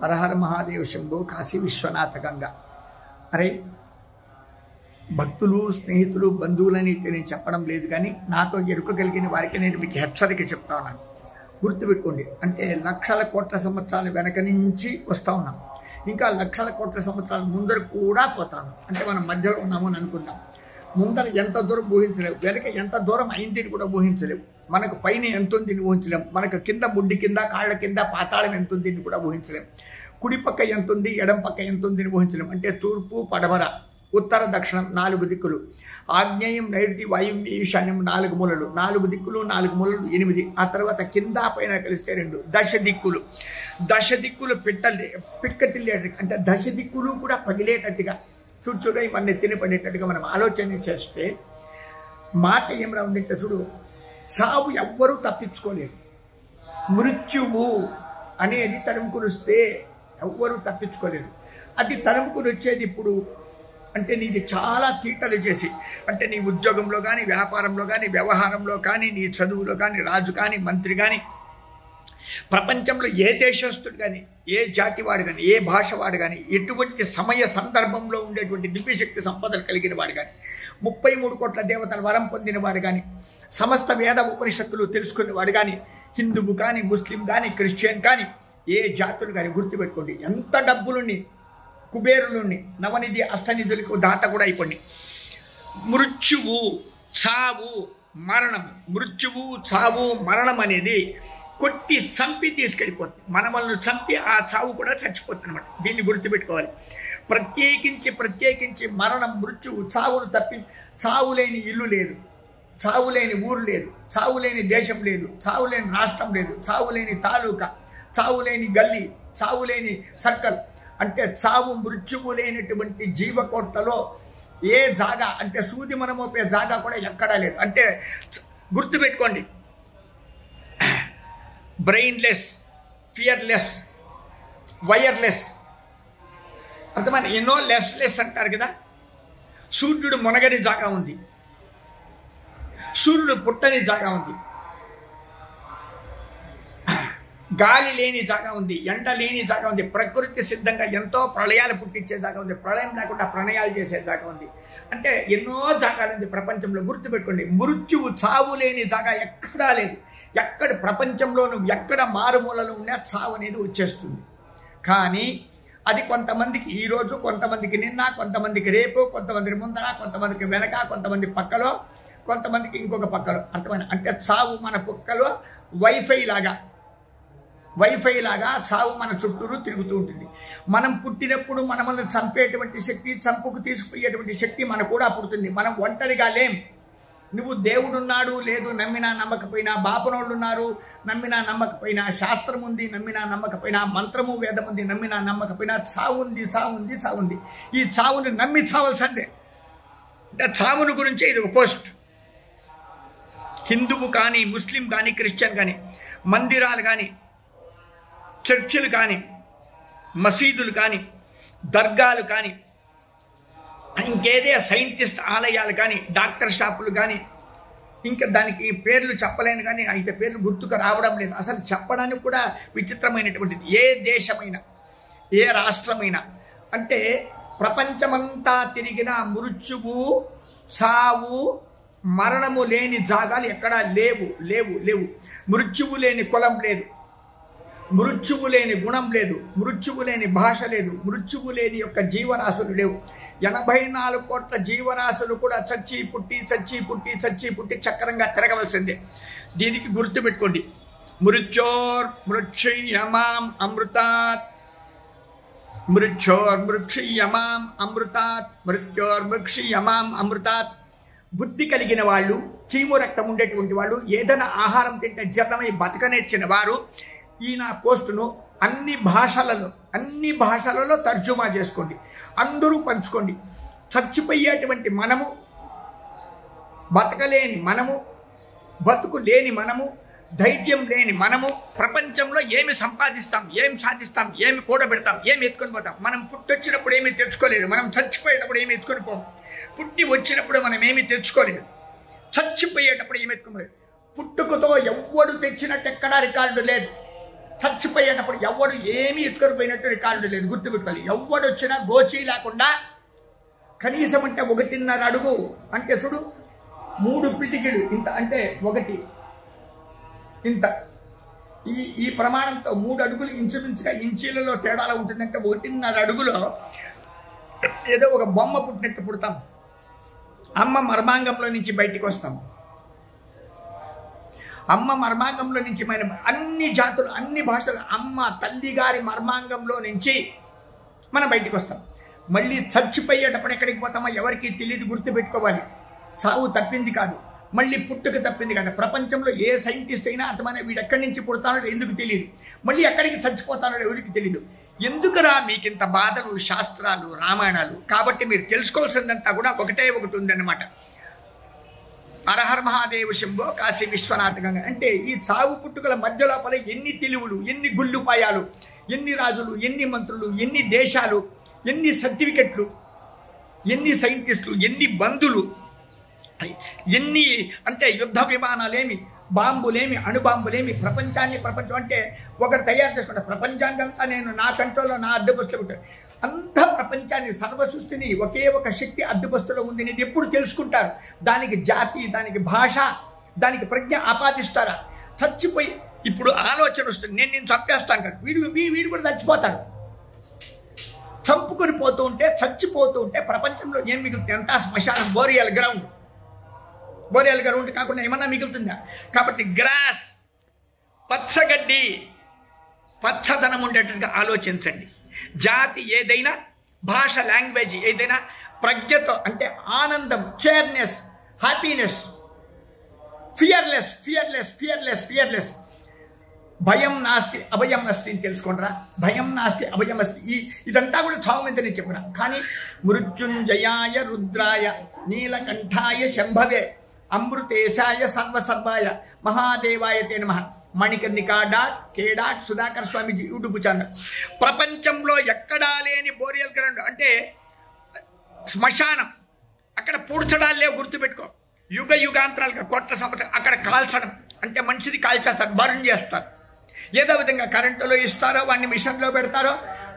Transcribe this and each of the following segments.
హరహర మహాదేవ శంభో కాశీ విశ్వనాథ గంగ. అరే భక్తులు, స్నేహితులు, బంధువులని నేను చెప్పడం లేదు, కానీ నాతో ఎరుక కలిగిన వారికి నేను మీకు హెచ్చరిక చెప్తా ఉన్నాను. గుర్తుపెట్టుకోండి. అంటే లక్షల కోట్ల సంవత్సరాల వెనక నుంచి వస్తూ ఉన్నాం, ఇంకా లక్షల కోట్ల సంవత్సరాల ముందర కూడా పోతాను. అంటే మనం మధ్యలో ఉన్నాము అని అనుకుందాం. ముందర ఎంత దూరం ఊహించలేవు, వెనక ఎంత దూరం అయింది కూడా ఊహించలేవు. మనకు పైన ఎంత ఉంది ఊహించలేం, మనకు కింద ముడ్డి కింద కాళ్ళ కింద పాతాళం ఎంత ఉంది కూడా ఊహించలేం. కుడి పక్క ఎంత ఉంది, ఎడం పక్క ఎంత ఉంది ఊహించలేం. అంటే తూర్పు, పడమర, ఉత్తర, దక్షిణం 4 దిక్కులు, ఆగ్నేయం, నైరుతి, వాయువ్య, ఈశాన్యం 4 మూలలు, 4 దిక్కులు 4 మూలలు 8. ఆ తర్వాత కింద పైన కలిస్తే 2 దశ దిక్కులు. దశ దిక్కులు పిక్కటిల్లేటట్టుగా, అంటే దశ దిక్కులు కూడా పగిలేటట్టుగా చూడ ఇవన్నీ తినపడేటట్టుగా మనం ఆలోచన చేస్తే మాట ఏం రావుందంటే చూడు, సావు ఎవ్వరూ తప్పించుకోలేరు. మృత్యువు అనేది తరుముకునిస్తే ఎవ్వరూ తప్పించుకోలేరు. అది తరుముకుని వచ్చేది ఇప్పుడు అంటే నీది చాలా తీటలు చేసి, అంటే నీ ఉద్యోగంలో కానీ, వ్యాపారంలో కానీ, వ్యవహారంలో కానీ, నీ చదువులో కానీ, రాజు కానీ, మంత్రి కానీ, ప్రపంచంలో ఏ దేశస్తుడు కానీ, ఏ జాతి వాడు కానీ, ఏ భాష వాడు కానీ, ఎటువంటి సమయ సందర్భంలో ఉండేటువంటి దివ్యశక్తి సంపదలు కలిగిన వాడు కానీ, 33 కోట్ల దేవతల వరం పొందిన వాడు కానీ, సమస్త వేద ఉపనిషత్తులు తెలుసుకునేవాడు కానీ, హిందువు కానీ, ముస్లిం కానీ, క్రిస్టియన్ కానీ, ఏ జాతులు కానీ గుర్తుపెట్టుకోండి. ఎంత డబ్బులుని, కుబేరులుని, నవనిధి అష్టనిధులకు దాత కూడా అయిపోండి. మృత్యువు, చావు, మరణం. మృత్యువు, చావు, మరణం అనేది కొట్టి చంపి తీసుకెళ్ళిపోతుంది. మనల్ని చంపి ఆ చావు కూడా చచ్చిపోతుంది అనమాట. దీన్ని గుర్తుపెట్టుకోవాలి. ప్రత్యేకించి మరణం, మృత్యువు, చావును తప్పి చావు లేని ఇల్లు లేదు, చావు లేని ఊరు లేదు, చావు లేని దేశం లేదు, చావు లేని రాష్ట్రం లేదు, చావు లేని తాలూకా, చావు లేని గల్లీ, చావు లేని సర్కల్. అంటే చావు, మృత్యువు లేనటువంటి జీవకోట్లలో ఏ జాగా, అంటే సూది మనమోపే జాగా కూడా ఎక్కడా లేదు. అంటే గుర్తుపెట్టుకోండి, బ్రెయిన్లెస్, ఫియర్లెస్, వైర్లెస్, అర్థమైన ఎన్నో లెస్ అంటారు కదా. సూర్యుడు మునగని జాగా ఉంది, సూర్యుడు పుట్టని జాగా ఉంది, గాలి లేని జాగా ఉంది, ఎండ లేని జాగా ఉంది, ప్రకృతి సిద్ధంగా ఎంతో ప్రళయాలు పుట్టించే జాగా ఉంది, ప్రళయం లేకుండా ప్రణయాలు చేసే జాగా ఉంది. అంటే ఎన్నో జాగాలు ఉంది ప్రపంచంలో. గుర్తుపెట్టుకోండి, మృత్యువు, చావు లేని జాగా ఎక్కడా లేదు. ఎక్కడ ప్రపంచంలోనూ ఎక్కడ మారుమూలలో ఉన్నా చావు అనేది వచ్చేస్తుంది. కానీ అది కొంతమందికి ఈరోజు, కొంతమందికి నిన్న, కొంతమందికి రేపు, కొంతమందికి ముందర, కొంతమందికి వెనక, కొంతమంది పక్కలో, కొంతమందికి ఇంకొక పక్కలో. అర్థమైన అంటే చావు మన పక్కలో వైఫై లాగా చావు మన చుట్టూరు తిరుగుతూ ఉంటుంది. మనం పుట్టినప్పుడు మనల్ని చంపేటువంటి శక్తి, చంపుకు తీసుకుపోయేటువంటి శక్తి మనకు కూడా పుడుతుంది. మనం ఒంటరిగా లేం. నువ్వు దేవుడున్నాడు లేదు నమ్మినా నమ్మకపోయినా, బాపనోళ్ళు ఉన్నారు నమ్మినా నమ్మకపోయినా, శాస్త్రం ఉంది నమ్మినా నమ్మకపోయినా, మంత్రము వేదం ఉంది నమ్మినా నమ్మకపోయినా, చావుంది. ఈ చావుని నమ్మి చావాల్సిందే. అంటే చావుని గురించి ఇది ఒక పోస్ట్. హిందువు కానీ, ముస్లిం కానీ, క్రిస్టియన్ కానీ, మందిరాలు కానీ, చర్చిలు కానీ, మసీదులు కానీ, దర్గాలు కానీ, ఇంకేదే సైంటిస్ట్ ఆలయాలు కానీ, డాక్టర్ షాపులు కానీ, ఇంకా దానికి పేర్లు చెప్పలేను కానీ అయితే పేర్లు గుర్తుకు రావడం లేదు. అసలు చెప్పడానికి కూడా విచిత్రమైనటువంటిది. ఏ దేశమైనా, ఏ రాష్ట్రమైనా, అంటే ప్రపంచమంతా తిరిగిన మృత్యువు, సావు, మరణము లేని జాగాలు ఎక్కడా లేవు. మృత్యువు లేని కులం లేదు, మృత్యువు లేని గుణం లేదు, మృత్యువు లేని భాష లేదు, మృత్యువు లేని యొక్క జీవరాశులు లేవు. 84 కోట్ల జీవరాశులు కూడా చచ్చి పుట్టి చక్రంగా తిరగవలసిందే. దీనికి గుర్తుపెట్టుకోండి, మృత్యోర్మృక్షీయమాం అమృతాత్, మృత్యోర్మృక్షీయమాం అమృతాత్. బుద్ధి కలిగిన వాళ్ళు, చీము రక్తం ఉండేటువంటి వాళ్ళు, ఏదైనా ఆహారం తింటే జీర్ణమై బతకనేర్చిన వారు ఈ నా పోస్టును అన్ని భాషలలో తర్జుమా చేసుకోండి, అందరూ పంచుకోండి. చచ్చిపోయేటువంటి మనము, బతకలేని మనము, బతుకు లేని మనము, ధైర్యం లేని మనము, ప్రపంచంలో ఏమి సంపాదిస్తాం, ఏం సాధిస్తాం, ఏమి కూడబెడతాం, ఏమి ఎత్తుకొని పోతాం. మనం పుట్టొచ్చినప్పుడు ఏమీ తెచ్చుకోలేదు, మనం చచ్చిపోయేటప్పుడు ఏమి ఎత్తుకొని పోం. పుట్టి వచ్చినప్పుడు మనం ఏమీ తెచ్చుకోలేదు, చచ్చిపోయేటప్పుడు ఏమి ఎత్తుకోలేదు. పుట్టుకతో ఎవ్వడు తెచ్చినట్టు ఎక్కడా రికార్డు లేదు. చచ్చిపోయేటప్పుడు ఎవడు ఏమీ ఎత్తుకొని పోయినట్టు రికార్డు లేదు, గుర్తుపెట్టుకోవాలి. ఎవడు వచ్చినా గోచీ లేకుండా కనీసం అంటే 1.5 అడుగు అంటే చూడు 3 పిటికిలు ఇంత అంటే 1 ఇంత ఈ ప్రమాణంతో 3 అడుగులు ఇంచుమించుగా ఇంచీలలో తేడాలో ఉంటుందంటే 1.5 అడుగులో ఏదో ఒక బొమ్మ పుట్టినట్టు పుడతాం. అమ్మ మర్మాంగంలో నుంచి బయటికి వస్తాం. అమ్మ మర్మాంగంలో నుంచి మన అన్ని జాతులు అన్ని భాషలు అమ్మ తల్లి గారి మర్మాంగంలో నుంచి మనం బయటికి వస్తాం. మళ్ళీ చచ్చిపోయేటప్పుడు ఎక్కడికి పోతామో ఎవరికి తెలియదు, గుర్తుపెట్టుకోవాలి. సావు తప్పింది కాదు, మళ్ళీ పుట్టుక తప్పింది కాదు. ప్రపంచంలో ఏ సైంటిస్ట్ అయినా అర్థమైన వీడు ఎక్కడి నుంచి పుడతానో ఎందుకు తెలియదు, మళ్ళీ ఎక్కడికి చచ్చిపోతానో ఎవరికి తెలియదు. ఎందుకురా మీకింత బాధలు, శాస్త్రాలు, రామాయణాలు? కాబట్టి మీరు తెలుసుకోవాల్సిందంతా కూడా ఒకటి ఉందన్నమాట. హరహర మహాదేవ శంభో కాశీ విశ్వనాథ గంగా. అంటే ఈ చావు పుట్టుకల మధ్య లోపల ఎన్ని తెలివులు, ఎన్ని గుళ్ళుపాయాలు, ఎన్ని రాజులు, ఎన్ని మంత్రులు, ఎన్ని దేశాలు, ఎన్ని సర్టిఫికెట్లు, ఎన్ని సైంటిస్టులు, ఎన్ని బంధులు, ఎన్ని అంటే యుద్ధ విమానాలేమి, బాంబులేమి, అణుబాంబులేమి, ప్రపంచం అంటే ఒకటి తయారు చేసుకుంటా. ప్రపంచాన్ని అంతా నేను నా కంట్రోల్లో నా అద్దెబస్తులో ఉంటాను. అంత ప్రపంచాన్ని సర్వసృష్టిని ఒకే ఒక శక్తి అద్దెబస్తులో ఉంది. నేను ఎప్పుడు తెలుసుకుంటారు? దానికి జాతి, దానికి భాష, దానికి ప్రజ్ఞ ఆపాదిస్తారా? చచ్చిపోయి ఇప్పుడు ఆలోచన వస్తుంది, నేను చంపేస్తాను కదా. వీడు కూడా చచ్చిపోతాడు. చంపుకొని పోతూ ఉంటే, చచ్చిపోతూ ఉంటే ప్రపంచంలో ఏం మిగులుతుంది? అంతా శ్మశానం, బోరియల్ గ్రౌండ్ కాకుండా ఏమన్నా మిగులుతుందా? కాబట్టి గ్రాస్, పచ్చగడ్డి, పచ్చదనం ఉండేటట్టుగా ఆలోచించండి. జాతి ఏదైనా, భాష, లాంగ్వేజ్ ఏదైనా ప్రజ్ఞతో అంటే ఆనందం, చైర్నెస్, హ్యాపీనెస్, ఫియర్లెస్. భయం నాస్తి అభయం అస్తి అని తెలుసుకోండిరా. భయం నాస్తి అభయం అస్తి. ఇదంతా కూడా చావు మీద నేను చెప్పిన. కానీ మృత్యుంజయాయ రుద్రాయ నీలకంఠాయ శంభవే అమృతేశాయ సర్వసర్వాయ మహాదేవాయ తే నమః. మణికర్ణిక.కే. సుధాకర్ స్వామిజీ యూట్యూబ్ ఛానల్. ప్రపంచంలో ఎక్కడా లేని బోరియల్ గ్రౌండ్ అంటే శ్మశానం. అక్కడ పూడ్చడాలు లేవు, గుర్తుపెట్టుకో. యుగాంతరాలుగా 1 కోట్ల సంవత్సరాలు అక్కడ కాల్చడం అంటే మనిషిని కాల్చేస్తారు, బర్న్ చేస్తారు. ఏదో విధంగా కరెంటులో ఇస్తారో, వాడిని మిషన్లో పెడతారో,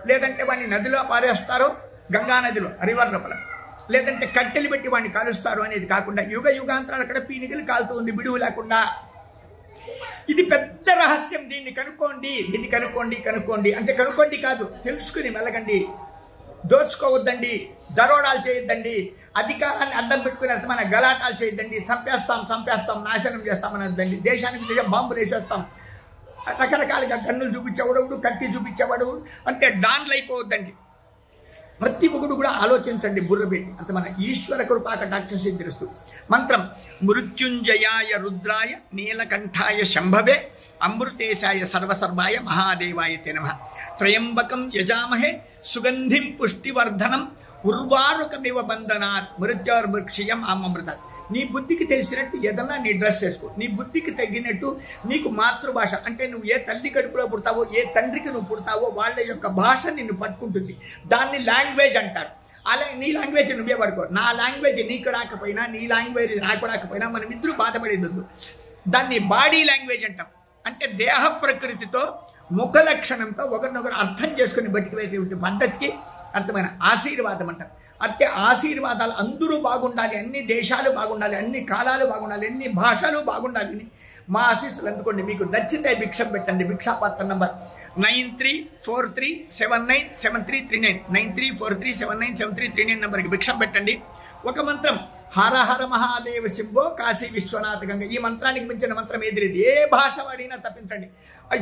లేదంటే వాడిని నదిలో పారేస్తారో, గంగా నదిలో రివర్ లోపల, లేదంటే కట్టెలు పెట్టి వాడిని కాలుస్తారు అనేది కాకుండా యుగాంతరాలు అక్కడ పీనికలు కాలుతూ ఉంది బిడువు లేకుండా. ఇది పెద్ద రహస్యం. దీన్ని కనుక్కోండి. అంటే కనుక్కోండి కాదు, తెలుసుకుని మెలగండి. దోచుకోవద్దండి, దరోడాలు చేయొద్దండి, అధికారాన్ని అడ్డం పెట్టుకుని అర్థమైన గలాటాలు చేయొద్దండి. చంపేస్తాం, నాశనం చేస్తామని వద్దండి. దేశానికి దేశం బాంబులు వేసేస్తాం. రకరకాలుగా గన్నులు చూపించేవాడు, కత్తి చూపించేవాడు అంటే డాన్లు అయిపోవద్దండి. ప్రతి ఒక్కడు కూడా ఆలోచించండి, బుర్ర పెట్టి. అర్థమైన ఈశ్వర కృపా కటాక్షం సిద్ధిస్తూ మంత్రం మృత్యుంజయాయ రుద్రాయ నీలకంఠాయ శంభవే అమృతేశాయ సర్వసర్వాయ మహాదేవాయ తే నమః. త్రయంబకం యజామహే సుగంధిం పుష్టివర్ధనం ఉర్వారుకమివ బంధనాత్ మృత్యోర్మృక్షయం ఆమృతాత్. నీ బుద్ధికి తెలిసినట్టు ఏదన్నా నీ డ్రెస్ చేసుకో. నీ బుద్ధికి తగ్గినట్టు నీకు మాతృభాష అంటే నువ్వు ఏ తల్లి కడుపులో పుడతావో, ఏ తండ్రికి నువ్వు పుడతావో వాళ్ళ యొక్క భాష నిన్ను పట్టుకుంటుంది. దాన్ని లాంగ్వేజ్ అంటారు. అలా నీ లాంగ్వేజ్ నువ్వే పడుకో. నా లాంగ్వేజ్ నీకు రాకపోయినా, నీ లాంగ్వేజ్ నాకు రాకపోయినా మనం ఇద్దరు బాధపడేది. దాన్ని బాడీ లాంగ్వేజ్ అంటాం. అంటే దేహ ప్రకృతితో, ముఖ లక్షణంతో ఒకరినొకరు అర్థం చేసుకుని బతికేటువంటి పద్ధతికి అర్థమైన ఆశీర్వాదం అంటారు. అంటే ఆశీర్వాదాలు అందరూ బాగుండాలి, అన్ని దేశాలు బాగుండాలి, అన్ని కాలాలు బాగుండాలి, అన్ని భాషలు బాగుండాలి. మా ఆశీస్సులు అందుకోండి. మీకు నచ్చితే భిక్షం పెట్టండి. భిక్షాపాత్ర నంబర్ 9343797339 9343797339 నెంబర్కి భిక్షం పెట్టండి. ఒక మంత్రం హర హర మహాదేవ శంభో కాశీ విశ్వనాథ గంగా. ఈ మంత్రానికి మించిన మంత్రం ఏది లేదు. ఏ భాష వాడినా తప్పించండి.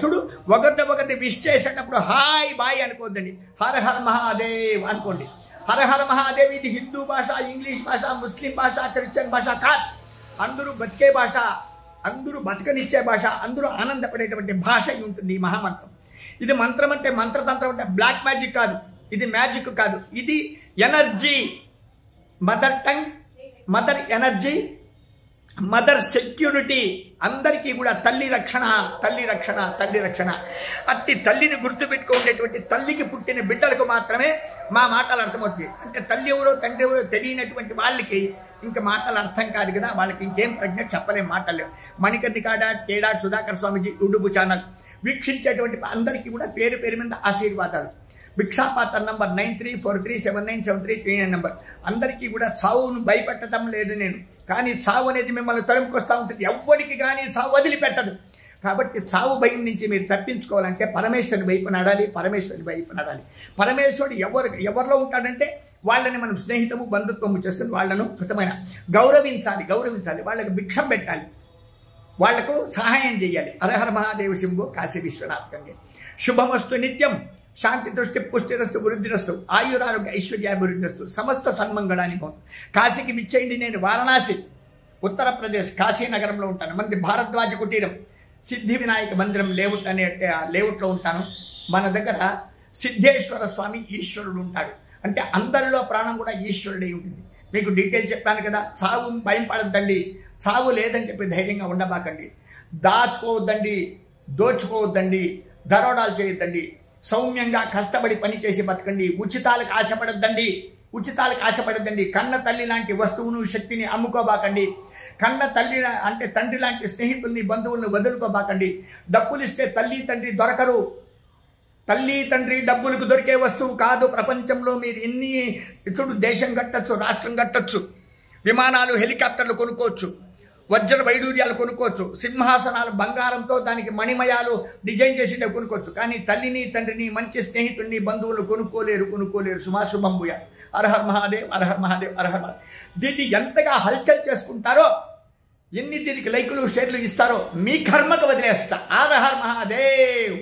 చూడు, ఒకరిని విష్ చేసేటప్పుడు హాయ్ బాయ్ అనుకోద్దండి, హర హర మహాదేవ్ అనుకోండి. హర హర మహాదేవ్ ఇది హిందూ భాష, ఇంగ్లీష్ భాష, ముస్లిం భాష, క్రిస్టియన్ భాష కాదు. అందరూ బతికే భాష, అందరూ బతకనిచ్చే భాష, అందరూ ఆనందపడేటువంటి భాష ఉంటుంది ఈ మహామంత్రం. ఇది మంత్రం అంటే మంత్రతంత్రం అంటే బ్లాక్ మ్యాజిక్ కాదు, ఇది మ్యాజిక్ కాదు, ఇది energy. Mother tongue, mother energy, mother security. అందరికీ కూడా తల్లి రక్షణ. అట్టి తల్లిని గుర్తుపెట్టుకునేటువంటి తల్లికి పుట్టిన బిడ్డలకు మాత్రమే మా మాటలు అర్థమవుతుంది. అంటే తల్లి ఎవరో తండ్రి ఎవరో తెలియనటువంటి వాళ్ళకి ఇంకా మాటలు అర్థం కాదు కదా, వాళ్ళకి ఇంకేం ప్రజ్ఞ చెప్పలేం, మాటలు. మణికర్ణిక.కే. సుధాకర్ స్వామిజీ యూట్యూబ్ ఛానల్. వీక్షించేటువంటి అందరికీ కూడా పేరు పేరు మీద ఆశీర్వాదాలు. భిక్షాపాత్ర నంబర్ 9343797339 నంబర్. అందరికీ కూడా చావును భయపెట్టడం లేదు నేను, కానీ చావు అనేది మిమ్మల్ని తరుముకొస్తూ ఉంటుంది. ఎవ్వడికి కానీ చావు వదిలిపెట్టదు. కాబట్టి చావు భయం నుంచి మీరు తప్పించుకోవాలంటే పరమేశ్వరుని వైపు నడాలి, పరమేశ్వరుని వైపు నడాలి. పరమేశ్వరుడు ఎవరిలో ఉంటాడంటే వాళ్ళని మనం స్నేహితము బంధుత్వము చేసుకుని వాళ్ళను కృతమైన గౌరవించాలి. వాళ్ళకి భిక్షం పెట్టాలి, వాళ్లకు సహాయం చేయాలి. హరహర మహాదేవ శంభో కాశీ విశ్వనాథ్ గంగే. శుభమస్తు నిత్యం. శాంతి దృష్టి పుష్టిరస్తు వృద్ధిరస్తు ఆయురారోగ్య ఐశ్వర్యాభివృద్ధిరస్తు సమస్త సన్మంగళాన్ని భవతు. కాశీకి విచ్చేయండి. నేను వారణాసి ఉత్తరప్రదేశ్ కాశీనగరంలో ఉంటాను. మంది భారద్వాజ కుటీరం సిద్ధి వినాయక మందిరం లేఅవుట్ అనే లేఅవుట్లో ఉంటాను. మన దగ్గర సిద్ధేశ్వర స్వామి ఈశ్వరుడు ఉంటాడు. అంటే అందరిలో ప్రాణం కూడా ఈశ్వరుడే ఉంటుంది. మీకు డీటెయిల్ చెప్పాను కదా. చావు భయం పడద్దండి, చావు లేదని చెప్పి ధైర్యంగా ఉండబాకండి. దాచుకోవద్దండి, దోచుకోవద్దండి, దరోడాలు చేయొద్దండి. సౌమ్యంగా కష్టపడి పనిచేసి బతకండి. ఉచితాలకు ఆశపడద్దండి. కన్న తల్లి లాంటి వస్తువును శక్తిని అమ్ముకోబాకండి. కన్న తల్లి అంటే తండ్రి లాంటి స్నేహితుల్ని బంధువులను వదులుకోబాకండి. డబ్బులు ఇస్తే తల్లి తండ్రి దొరకరు. తల్లి తండ్రి డబ్బులకు దొరికే వస్తువు కాదు ప్రపంచంలో. మీరు ఎన్ని చూడు, దేశం కట్టచ్చు, రాష్ట్రం కట్టచ్చు, విమానాలు హెలికాప్టర్లు కొనుక్కోవచ్చు, వజ్ర వైడూర్యాలు కొనుక్కోవచ్చు, సింహాసనాలు బంగారంతో దానికి మణిమయాలు డిజైన్ చేసి కొనుక్కోవచ్చు. కానీ తల్లిని తండ్రిని మంచి స్నేహితుడిని బంధువులు కొనుక్కోలేరు. సుమాశుభం భూయా. హరహర్ మహాదేవ్, హరహర్ మహాదేవ్, హరహర్ మహాదేవ్. దీన్ని ఎంతగా హల్చల్ చేసుకుంటారో, ఎన్ని దీనికి లైకులు షేర్లు ఇస్తారో మీ కర్మకు వదిలేస్తా. హరహర్ మహాదేవ్.